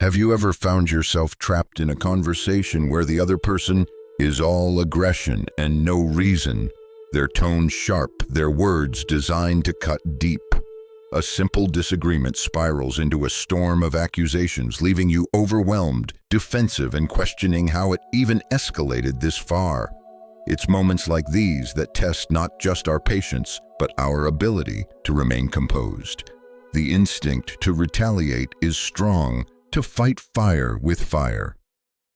Have you ever found yourself trapped in a conversation where the other person is all aggression and no reason, their tone sharp, their words designed to cut deep? A simple disagreement spirals into a storm of accusations, leaving you overwhelmed, defensive, and questioning how it even escalated this far. It's moments like these that test not just our patience, but our ability to remain composed. The instinct to retaliate is strong, to fight fire with fire.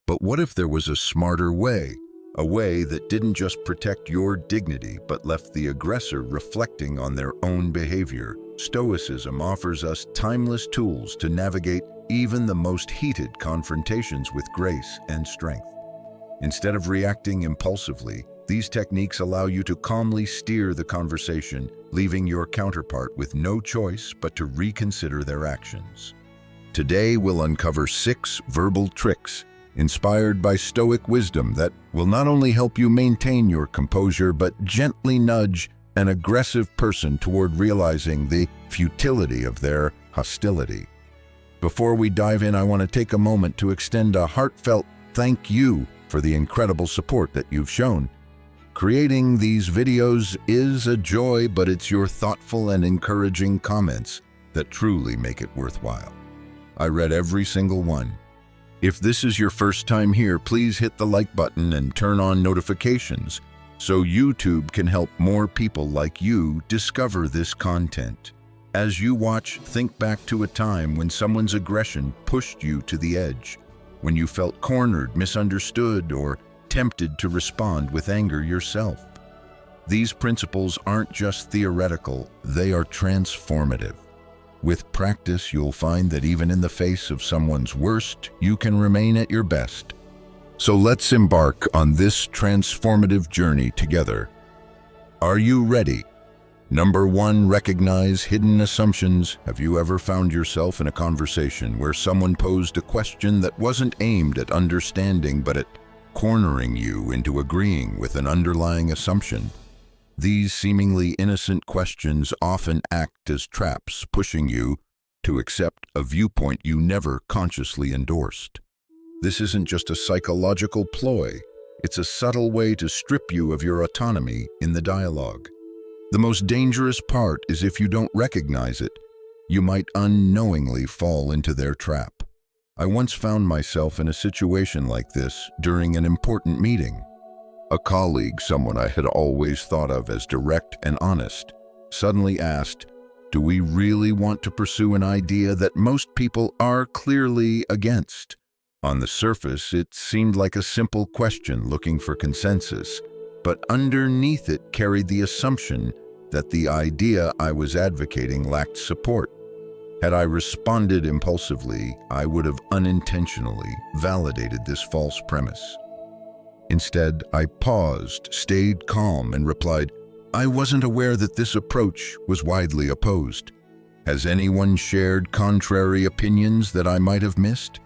But what if there was a smarter way? A way that didn't just protect your dignity, but left the aggressor reflecting on their own behavior. Stoicism offers us timeless tools to navigate even the most heated confrontations with grace and strength. Instead of reacting impulsively, these techniques allow you to calmly steer the conversation, leaving your counterpart with no choice but to reconsider their actions. Today, we'll uncover 6 verbal tricks inspired by Stoic wisdom that will not only help you maintain your composure, but gently nudge an aggressive person toward realizing the futility of their hostility. Before we dive in, I want to take a moment to extend a heartfelt thank you for the incredible support that you've shown. Creating these videos is a joy, but it's your thoughtful and encouraging comments that truly make it worthwhile. I read every single one. If this is your first time here, please hit the like button and turn on notifications so YouTube can help more people like you discover this content. As you watch, think back to a time when someone's aggression pushed you to the edge, when you felt cornered, misunderstood, or tempted to respond with anger yourself. These principles aren't just theoretical, they are transformative. With practice, you'll find that even in the face of someone's worst, you can remain at your best. So let's embark on this transformative journey together. Are you ready? Number 1, recognize hidden assumptions. Have you ever found yourself in a conversation where someone posed a question that wasn't aimed at understanding, but at cornering you into agreeing with an underlying assumption? These seemingly innocent questions often act as traps, pushing you to accept a viewpoint you never consciously endorsed. This isn't just a psychological ploy, it's a subtle way to strip you of your autonomy in the dialogue. The most dangerous part is if you don't recognize it, you might unknowingly fall into their trap. I once found myself in a situation like this during an important meeting. A colleague, someone I had always thought of as direct and honest, suddenly asked, "Do we really want to pursue an idea that most people are clearly against?" On the surface, it seemed like a simple question looking for consensus, but underneath it carried the assumption that the idea I was advocating lacked support. Had I responded impulsively, I would have unintentionally validated this false premise. Instead, I paused, stayed calm, and replied, "I wasn't aware that this approach was widely opposed. Has anyone shared contrary opinions that I might have missed?"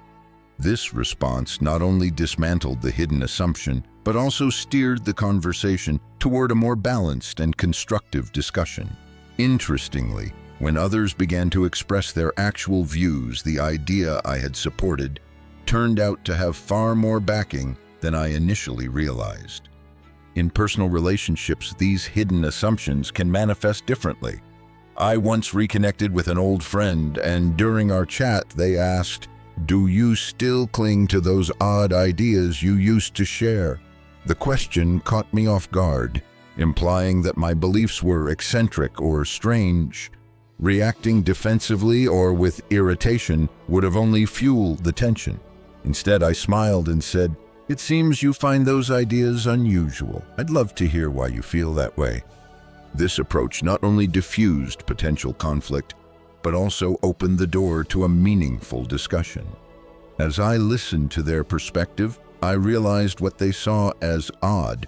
This response not only dismantled the hidden assumption, but also steered the conversation toward a more balanced and constructive discussion. Interestingly, when others began to express their actual views, the idea I had supported turned out to have far more backing than I initially realized. In personal relationships, these hidden assumptions can manifest differently. I once reconnected with an old friend, and during our chat, they asked, "Do you still cling to those odd ideas you used to share?" The question caught me off guard, implying that my beliefs were eccentric or strange. Reacting defensively or with irritation would have only fueled the tension. Instead, I smiled and said, "It seems you find those ideas unusual. I'd love to hear why you feel that way." This approach not only diffused potential conflict, but also opened the door to a meaningful discussion. As I listened to their perspective, I realized what they saw as odd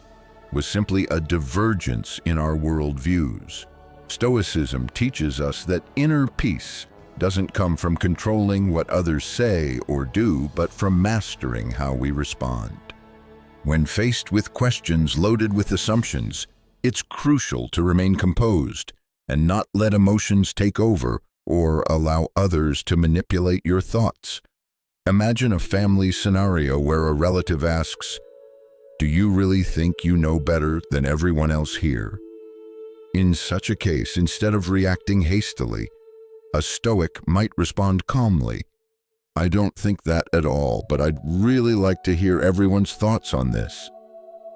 was simply a divergence in our worldviews. Stoicism teaches us that inner peace doesn't come from controlling what others say or do, but from mastering how we respond. When faced with questions loaded with assumptions, it's crucial to remain composed and not let emotions take over or allow others to manipulate your thoughts. Imagine a family scenario where a relative asks, "Do you really think you know better than everyone else here?" In such a case, instead of reacting hastily, a Stoic might respond calmly, "I don't think that at all, but I'd really like to hear everyone's thoughts on this."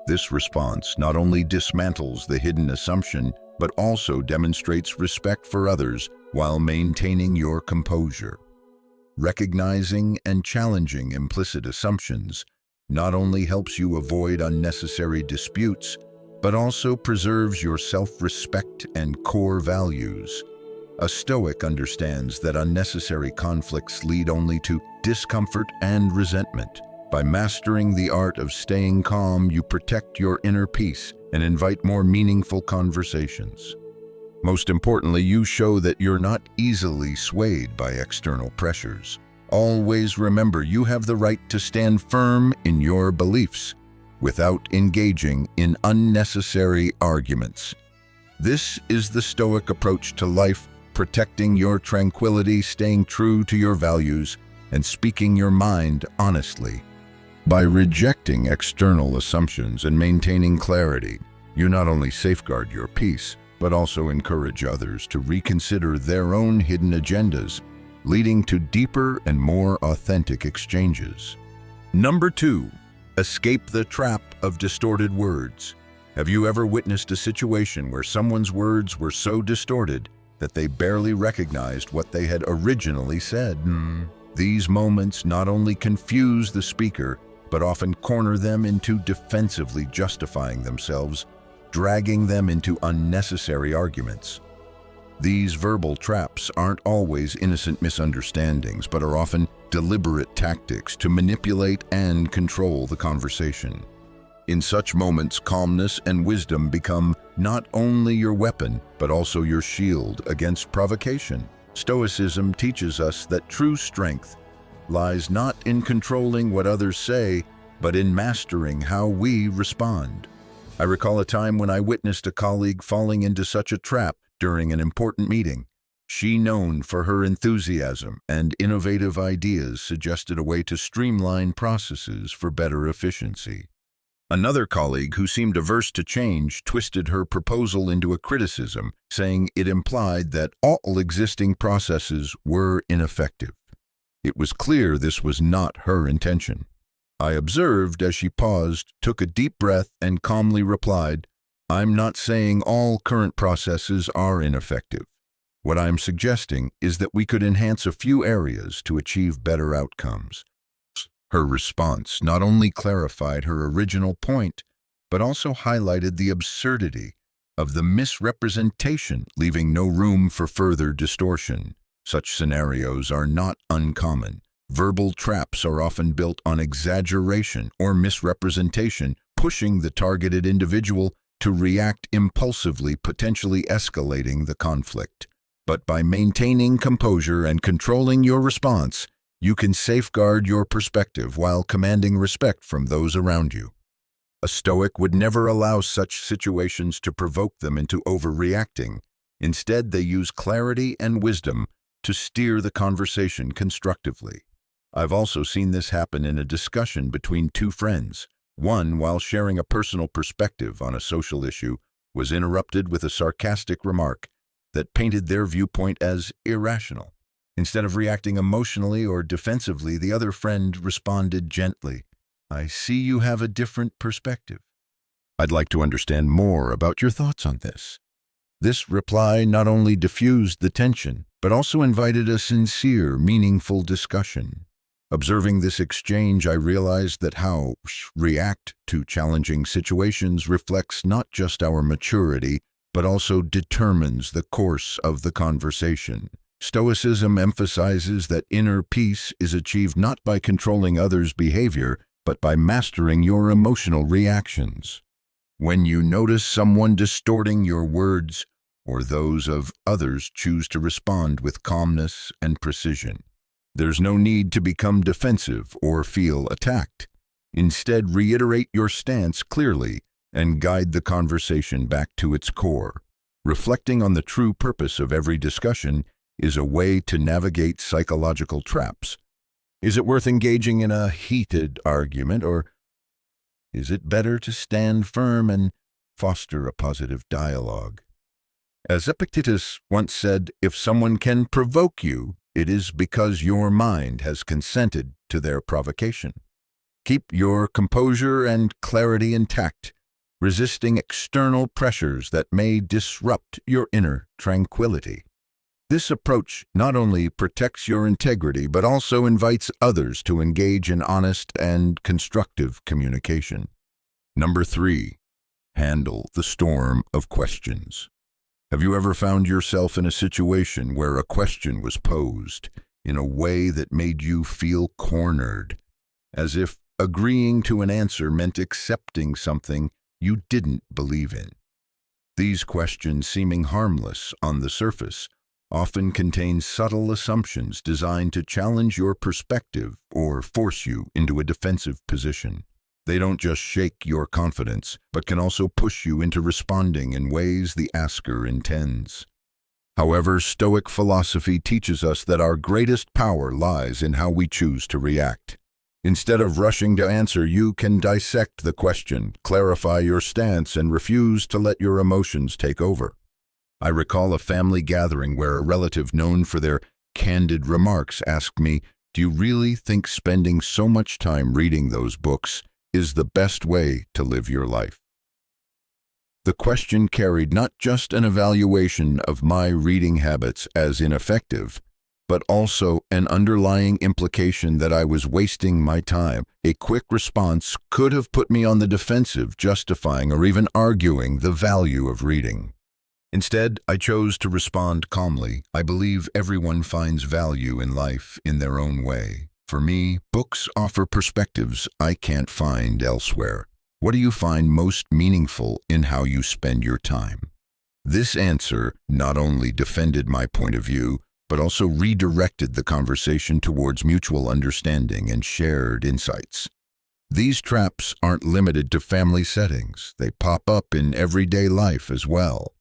This response not only dismantles the hidden assumption, but also demonstrates respect for others while maintaining your composure. Recognizing and challenging implicit assumptions not only helps you avoid unnecessary disputes, but also preserves your self-respect and core values. A Stoic understands that unnecessary conflicts lead only to discomfort and resentment. By mastering the art of staying calm, you protect your inner peace and invite more meaningful conversations. Most importantly, you show that you're not easily swayed by external pressures. Always remember, you have the right to stand firm in your beliefs without engaging in unnecessary arguments. This is the Stoic approach to life, protecting your tranquility, staying true to your values, and speaking your mind honestly. By rejecting external assumptions and maintaining clarity, you not only safeguard your peace, but also encourage others to reconsider their own hidden agendas, leading to deeper and more authentic exchanges. Number 2, escape the trap of distorted words. Have you ever witnessed a situation where someone's words were so distorted that they barely recognized what they had originally said? These moments not only confuse the speaker, but often corner them into defensively justifying themselves, dragging them into unnecessary arguments. These verbal traps aren't always innocent misunderstandings, but are often deliberate tactics to manipulate and control the conversation. In such moments, calmness and wisdom become not only your weapon, but also your shield against provocation. Stoicism teaches us that true strength lies not in controlling what others say, but in mastering how we respond. I recall a time when I witnessed a colleague falling into such a trap during an important meeting. She, known for her enthusiasm and innovative ideas, suggested a way to streamline processes for better efficiency. Another colleague, who seemed averse to change, twisted her proposal into a criticism, saying it implied that all existing processes were ineffective. It was clear this was not her intention. I observed as she paused, took a deep breath, and calmly replied, "I'm not saying all current processes are ineffective. What I'm suggesting is that we could enhance a few areas to achieve better outcomes." Her response not only clarified her original point, but also highlighted the absurdity of the misrepresentation, leaving no room for further distortion. Such scenarios are not uncommon. Verbal traps are often built on exaggeration or misrepresentation, pushing the targeted individual to react impulsively, potentially escalating the conflict. But by maintaining composure and controlling your response, you can safeguard your perspective while commanding respect from those around you. A Stoic would never allow such situations to provoke them into overreacting. Instead, they use clarity and wisdom to steer the conversation constructively. I've also seen this happen in a discussion between two friends. One, while sharing a personal perspective on a social issue, was interrupted with a sarcastic remark that painted their viewpoint as irrational. Instead of reacting emotionally or defensively, the other friend responded gently, "I see you have a different perspective. I'd like to understand more about your thoughts on this." This reply not only diffused the tension, but also invited a sincere, meaningful discussion. Observing this exchange, I realized that how we react to challenging situations reflects not just our maturity, but also determines the course of the conversation. Stoicism emphasizes that inner peace is achieved not by controlling others' behavior, but by mastering your emotional reactions. When you notice someone distorting your words, or those of others, choose to respond with calmness and precision. There's no need to become defensive or feel attacked. Instead, reiterate your stance clearly and guide the conversation back to its core. Reflecting on the true purpose of every discussion is a way to navigate psychological traps. Is it worth engaging in a heated argument, or is it better to stand firm and foster a positive dialogue? As Epictetus once said, if someone can provoke you, it is because your mind has consented to their provocation. Keep your composure and clarity intact, resisting external pressures that may disrupt your inner tranquility. This approach not only protects your integrity, but also invites others to engage in honest and constructive communication. Number 3, handle the storm of questions. Have you ever found yourself in a situation where a question was posed in a way that made you feel cornered, as if agreeing to an answer meant accepting something you didn't believe in? These questions, seeming harmless on the surface, often contain subtle assumptions designed to challenge your perspective or force you into a defensive position. They don't just shake your confidence, but can also push you into responding in ways the asker intends. However, Stoic philosophy teaches us that our greatest power lies in how we choose to react. Instead of rushing to answer, you can dissect the question, clarify your stance, and refuse to let your emotions take over. I recall a family gathering where a relative known for their candid remarks asked me, "Do you really think spending so much time reading those books is the best way to live your life?" The question carried not just an evaluation of my reading habits as ineffective, but also an underlying implication that I was wasting my time. A quick response could have put me on the defensive, justifying or even arguing the value of reading. Instead, I chose to respond calmly. I believe everyone finds value in life in their own way. For me, books offer perspectives I can't find elsewhere. What do you find most meaningful in how you spend your time? This answer not only defended my point of view, but also redirected the conversation towards mutual understanding and shared insights. These traps aren't limited to family settings. They pop up in everyday life as well.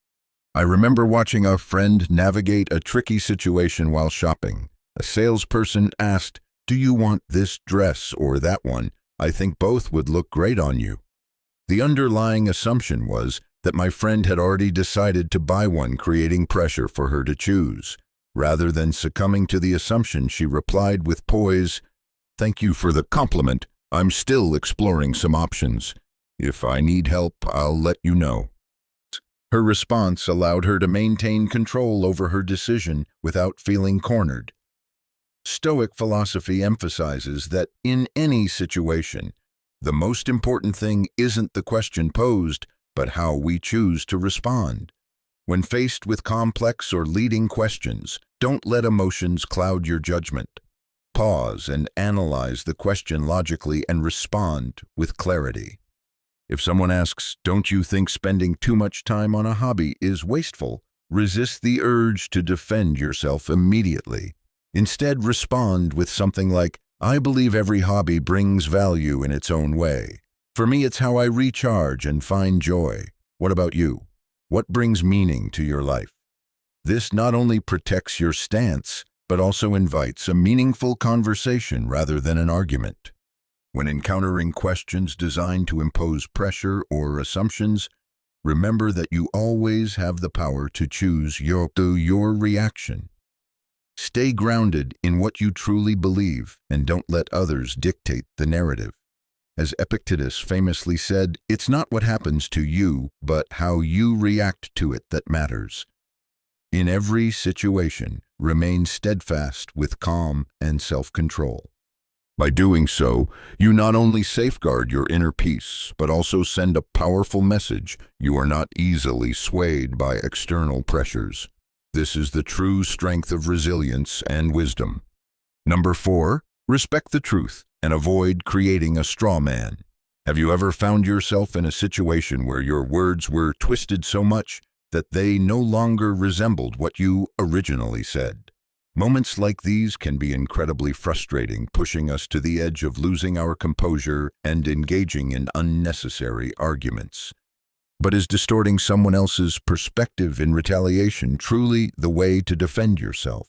I remember watching a friend navigate a tricky situation while shopping. A salesperson asked, "Do you want this dress or that one? I think both would look great on you." The underlying assumption was that my friend had already decided to buy one, creating pressure for her to choose. Rather than succumbing to the assumption, she replied with poise, "Thank you for the compliment. I'm still exploring some options. If I need help, I'll let you know." Her response allowed her to maintain control over her decision without feeling cornered. Stoic philosophy emphasizes that in any situation, the most important thing isn't the question posed, but how we choose to respond. When faced with complex or leading questions, don't let emotions cloud your judgment. Pause and analyze the question logically and respond with clarity. If someone asks, "Don't you think spending too much time on a hobby is wasteful?" resist the urge to defend yourself immediately. Instead, respond with something like, "I believe every hobby brings value in its own way. For me, it's how I recharge and find joy. What about you? What brings meaning to your life?" This not only protects your stance, but also invites a meaningful conversation rather than an argument. When encountering questions designed to impose pressure or assumptions, remember that you always have the power to choose your reaction. Stay grounded in what you truly believe and don't let others dictate the narrative. As Epictetus famously said, "It's not what happens to you, but how you react to it that matters." In every situation, remain steadfast with calm and self-control. By doing so, you not only safeguard your inner peace, but also send a powerful message: you are not easily swayed by external pressures. This is the true strength of resilience and wisdom. Number 4, respect the truth and avoid creating a straw man. Have you ever found yourself in a situation where your words were twisted so much that they no longer resembled what you originally said? Moments like these can be incredibly frustrating, pushing us to the edge of losing our composure and engaging in unnecessary arguments. But is distorting someone else's perspective in retaliation truly the way to defend yourself?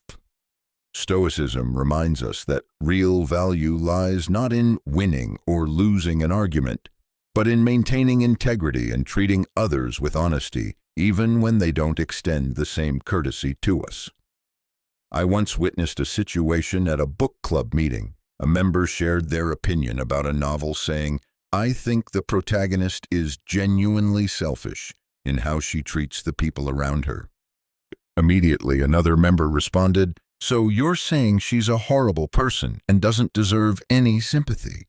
Stoicism reminds us that real value lies not in winning or losing an argument, but in maintaining integrity and treating others with honesty, even when they don't extend the same courtesy to us. I once witnessed a situation at a book club meeting. A member shared their opinion about a novel, saying, "I think the protagonist is genuinely selfish in how she treats the people around her." Immediately, another member responded, "So you're saying she's a horrible person and doesn't deserve any sympathy?"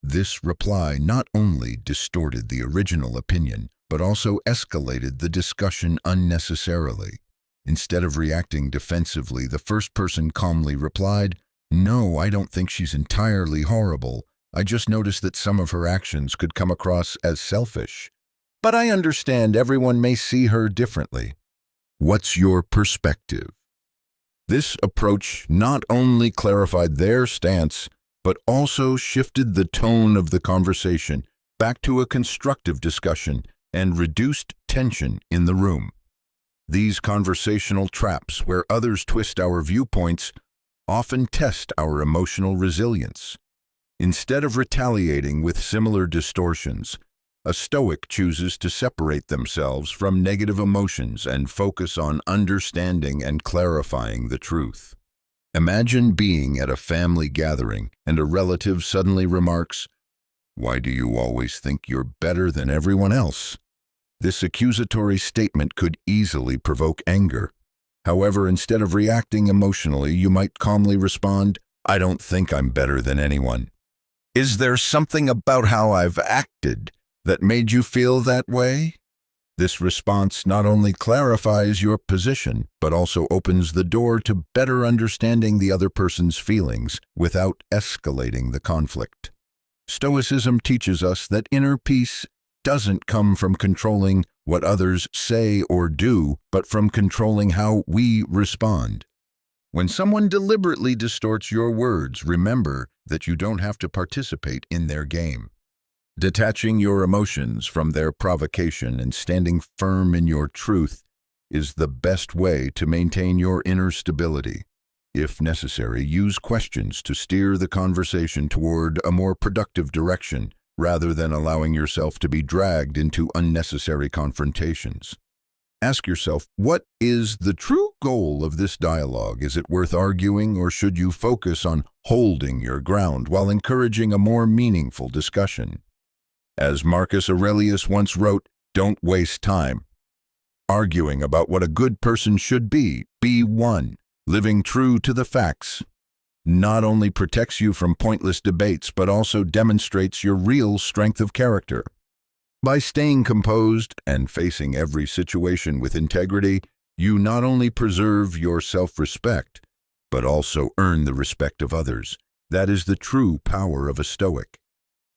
This reply not only distorted the original opinion, but also escalated the discussion unnecessarily. Instead of reacting defensively, the first person calmly replied, "No, I don't think she's entirely horrible. I just noticed that some of her actions could come across as selfish. But I understand everyone may see her differently." What's your perspective? This approach not only clarified their stance, but also shifted the tone of the conversation back to a constructive discussion and reduced tension in the room. These conversational traps, where others twist our viewpoints, often test our emotional resilience. Instead of retaliating with similar distortions, a Stoic chooses to separate themselves from negative emotions and focus on understanding and clarifying the truth. Imagine being at a family gathering and a relative suddenly remarks, "Why do you always think you're better than everyone else?" This accusatory statement could easily provoke anger. However, instead of reacting emotionally, you might calmly respond, "I don't think I'm better than anyone. Is there something about how I've acted that made you feel that way?" This response not only clarifies your position, but also opens the door to better understanding the other person's feelings without escalating the conflict. Stoicism teaches us that inner peace doesn't come from controlling what others say or do, but from controlling how we respond. When someone deliberately distorts your words, remember that you don't have to participate in their game. Detaching your emotions from their provocation and standing firm in your truth is the best way to maintain your inner stability. If necessary, use questions to steer the conversation toward a more productive direction, rather than allowing yourself to be dragged into unnecessary confrontations. Ask yourself, what is the true goal of this dialogue? Is it worth arguing, or should you focus on holding your ground while encouraging a more meaningful discussion? As Marcus Aurelius once wrote, "Don't waste time arguing about what a good person should be. Be one." Living true to the facts not only protects you from pointless debates, but also demonstrates your real strength of character. By staying composed and facing every situation with integrity, you not only preserve your self-respect, but also earn the respect of others. That is the true power of a Stoic.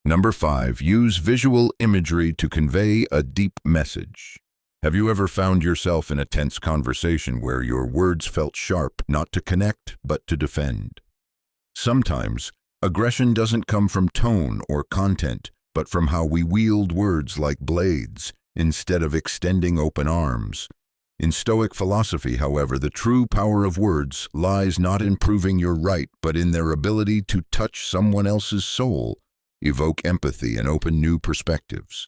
Number 5, use visual imagery to convey a deep message. Have you ever found yourself in a tense conversation where your words felt sharp, not to connect, but to defend? Sometimes, aggression doesn't come from tone or content, but from how we wield words like blades, instead of extending open arms. In Stoic philosophy, however, the true power of words lies not in proving you're right, but in their ability to touch someone else's soul, evoke empathy, and open new perspectives.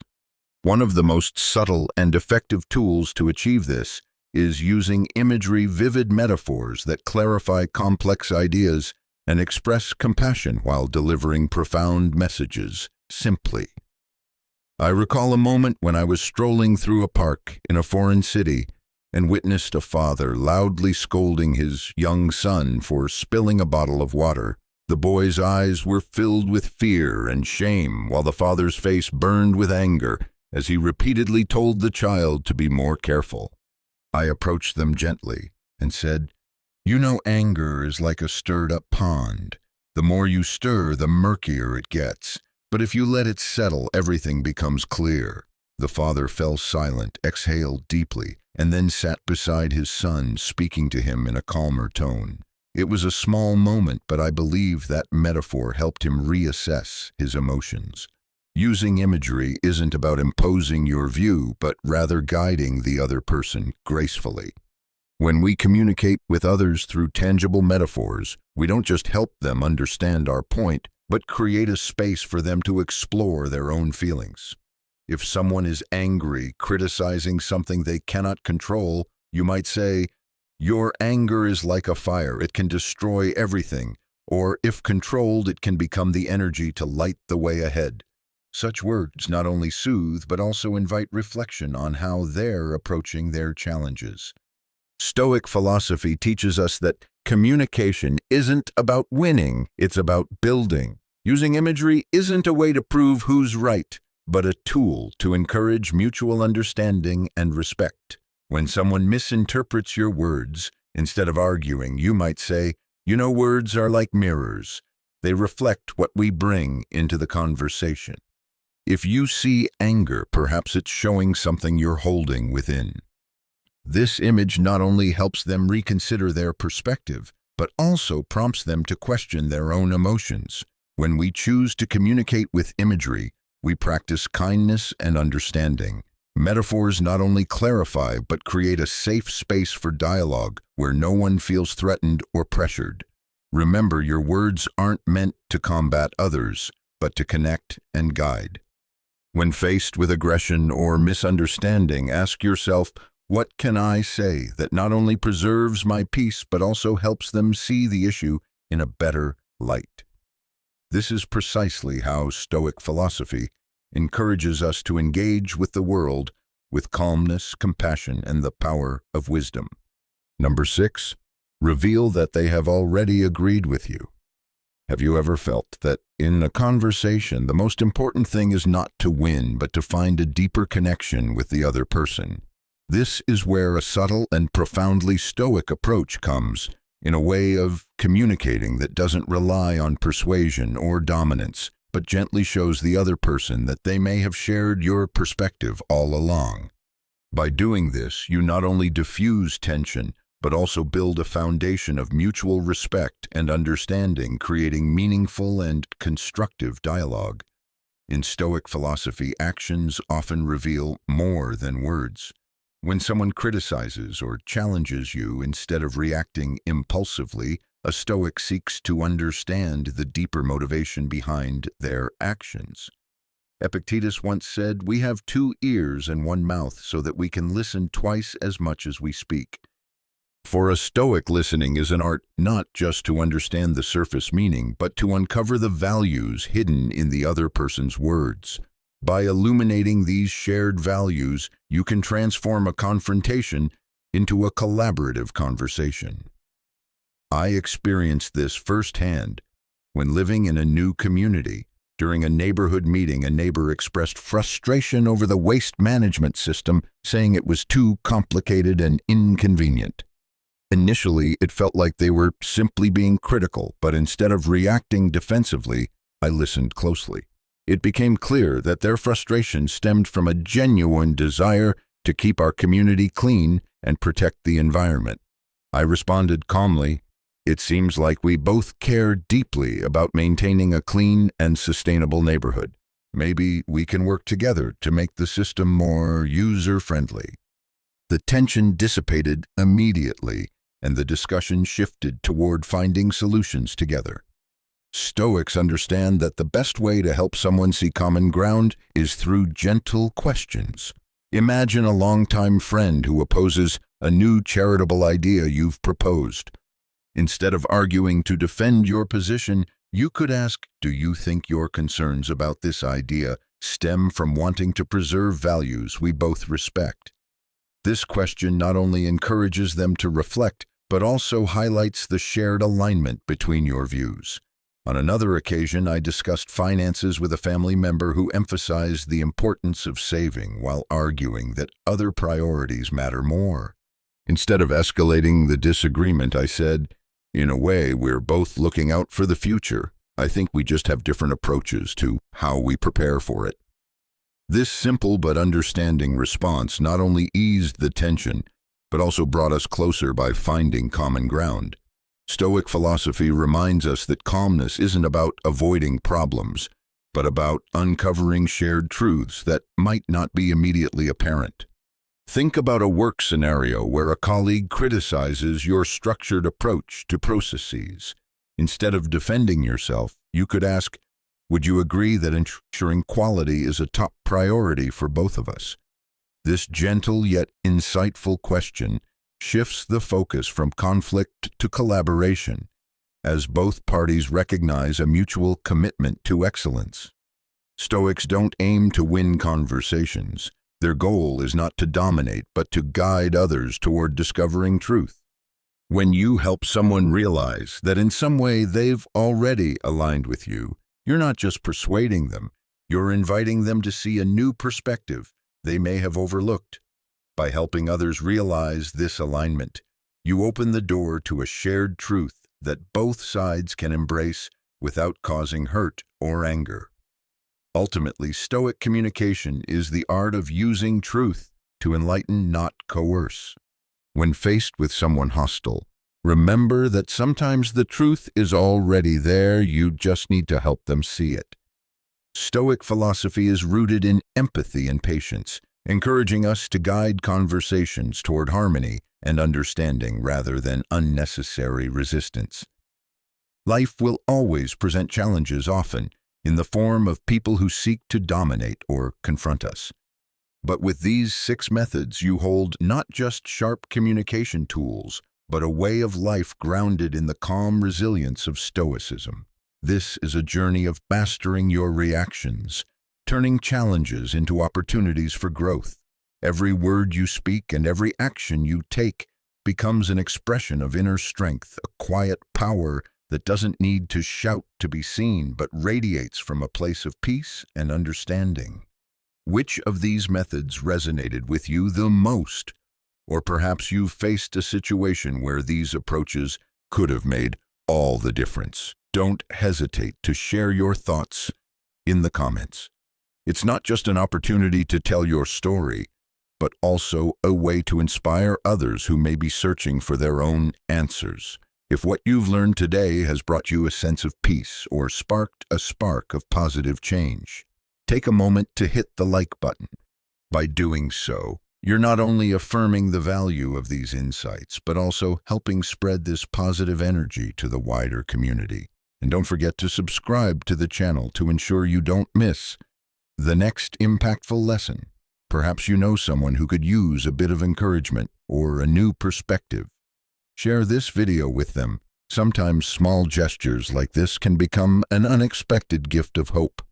One of the most subtle and effective tools to achieve this is using imagery, vivid metaphors that clarify complex ideas and express compassion while delivering profound messages simply. I recall a moment when I was strolling through a park in a foreign city and witnessed a father loudly scolding his young son for spilling a bottle of water. The boy's eyes were filled with fear and shame, while the father's face burned with anger as he repeatedly told the child to be more careful. I approached them gently and said, "You know, anger is like a stirred-up pond. The more you stir, the murkier it gets. But if you let it settle, everything becomes clear." The father fell silent, exhaled deeply, and then sat beside his son, speaking to him in a calmer tone. It was a small moment, but I believe that metaphor helped him reassess his emotions. Using imagery isn't about imposing your view, but rather guiding the other person gracefully. When we communicate with others through tangible metaphors, we don't just help them understand our point, but create a space for them to explore their own feelings. If someone is angry, criticizing something they cannot control, you might say, "Your anger is like a fire, it can destroy everything," or if controlled, it can become the energy to light the way ahead. Such words not only soothe, but also invite reflection on how they're approaching their challenges. Stoic philosophy teaches us that communication isn't about winning, it's about building. Using imagery isn't a way to prove who's right, but a tool to encourage mutual understanding and respect. When someone misinterprets your words, instead of arguing, you might say, "Words are like mirrors. They reflect what we bring into the conversation." If you see anger, perhaps it's showing something you're holding within. This image not only helps them reconsider their perspective, but also prompts them to question their own emotions. When we choose to communicate with imagery, we practice kindness and understanding. Metaphors not only clarify, but create a safe space for dialogue where no one feels threatened or pressured. Remember, your words aren't meant to combat others, but to connect and guide. When faced with aggression or misunderstanding, ask yourself, what can I say that not only preserves my peace, but also helps them see the issue in a better light? This is precisely how Stoic philosophy encourages us to engage with the world with calmness, compassion, and the power of wisdom. Number 6, reveal that they have already agreed with you. Have you ever felt that in a conversation, the most important thing is not to win, but to find a deeper connection with the other person? This is where a subtle and profoundly Stoic approach comes, in a way of communicating that doesn't rely on persuasion or dominance, but gently shows the other person that they may have shared your perspective all along. By doing this, you not only diffuse tension, but also build a foundation of mutual respect and understanding, creating meaningful and constructive dialogue. In Stoic philosophy, actions often reveal more than words. When someone criticizes or challenges you, instead of reacting impulsively, a Stoic seeks to understand the deeper motivation behind their actions. Epictetus once said, "We have 2 ears and 1 mouth so that we can listen twice as much as we speak." For a Stoic, listening is an art not just to understand the surface meaning, but to uncover the values hidden in the other person's words. By illuminating these shared values, you can transform a confrontation into a collaborative conversation. I experienced this firsthand when living in a new community. During a neighborhood meeting, a neighbor expressed frustration over the waste management system, saying it was too complicated and inconvenient. Initially, it felt like they were simply being critical, but instead of reacting defensively, I listened closely. It became clear that their frustration stemmed from a genuine desire to keep our community clean and protect the environment. I responded calmly, "It seems like we both care deeply about maintaining a clean and sustainable neighborhood. Maybe we can work together to make the system more user-friendly." The tension dissipated immediately, and the discussion shifted toward finding solutions together. Stoics understand that the best way to help someone see common ground is through gentle questions. Imagine a longtime friend who opposes a new charitable idea you've proposed. Instead of arguing to defend your position, you could ask, "Do you think your concerns about this idea stem from wanting to preserve values we both respect?" This question not only encourages them to reflect, but also highlights the shared alignment between your views. On another occasion, I discussed finances with a family member who emphasized the importance of saving while arguing that other priorities matter more. Instead of escalating the disagreement, I said, "In a way, we're both looking out for the future. I think we just have different approaches to how we prepare for it." This simple but understanding response not only eased the tension, but also brought us closer by finding common ground. Stoic philosophy reminds us that calmness isn't about avoiding problems, but about uncovering shared truths that might not be immediately apparent. Think about a work scenario where a colleague criticizes your structured approach to processes. Instead of defending yourself, you could ask, would you agree that ensuring quality is a top priority for both of us? This gentle yet insightful question shifts the focus from conflict to collaboration, as both parties recognize a mutual commitment to excellence. Stoics don't aim to win conversations. Their goal is not to dominate, but to guide others toward discovering truth. When you help someone realize that in some way they've already aligned with you, you're not just persuading them, you're inviting them to see a new perspective they may have overlooked. By helping others realize this alignment, you open the door to a shared truth that both sides can embrace without causing hurt or anger. Ultimately, Stoic communication is the art of using truth to enlighten, not coerce. When faced with someone hostile, remember that sometimes the truth is already there, you just need to help them see it. Stoic philosophy is rooted in empathy and patience, encouraging us to guide conversations toward harmony and understanding rather than unnecessary resistance. Life will always present challenges, often in the form of people who seek to dominate or confront us. But with these 6 methods, you hold not just sharp communication tools, but a way of life grounded in the calm resilience of Stoicism. This is a journey of mastering your reactions, turning challenges into opportunities for growth. Every word you speak and every action you take becomes an expression of inner strength, a quiet power that doesn't need to shout to be seen, but radiates from a place of peace and understanding. Which of these methods resonated with you the most? Or perhaps you've faced a situation where these approaches could have made all the difference. Don't hesitate to share your thoughts in the comments. It's not just an opportunity to tell your story, but also a way to inspire others who may be searching for their own answers. If what you've learned today has brought you a sense of peace or sparked a spark of positive change, take a moment to hit the like button. By doing so, you're not only affirming the value of these insights, but also helping spread this positive energy to the wider community. And don't forget to subscribe to the channel to ensure you don't miss the next impactful lesson. Perhaps you know someone who could use a bit of encouragement or a new perspective. Share this video with them. Sometimes small gestures like this can become an unexpected gift of hope.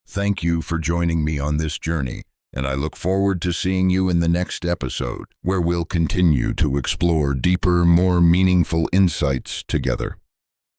Thank you for joining me on this journey, and I look forward to seeing you in the next episode, where we'll continue to explore deeper, more meaningful insights together.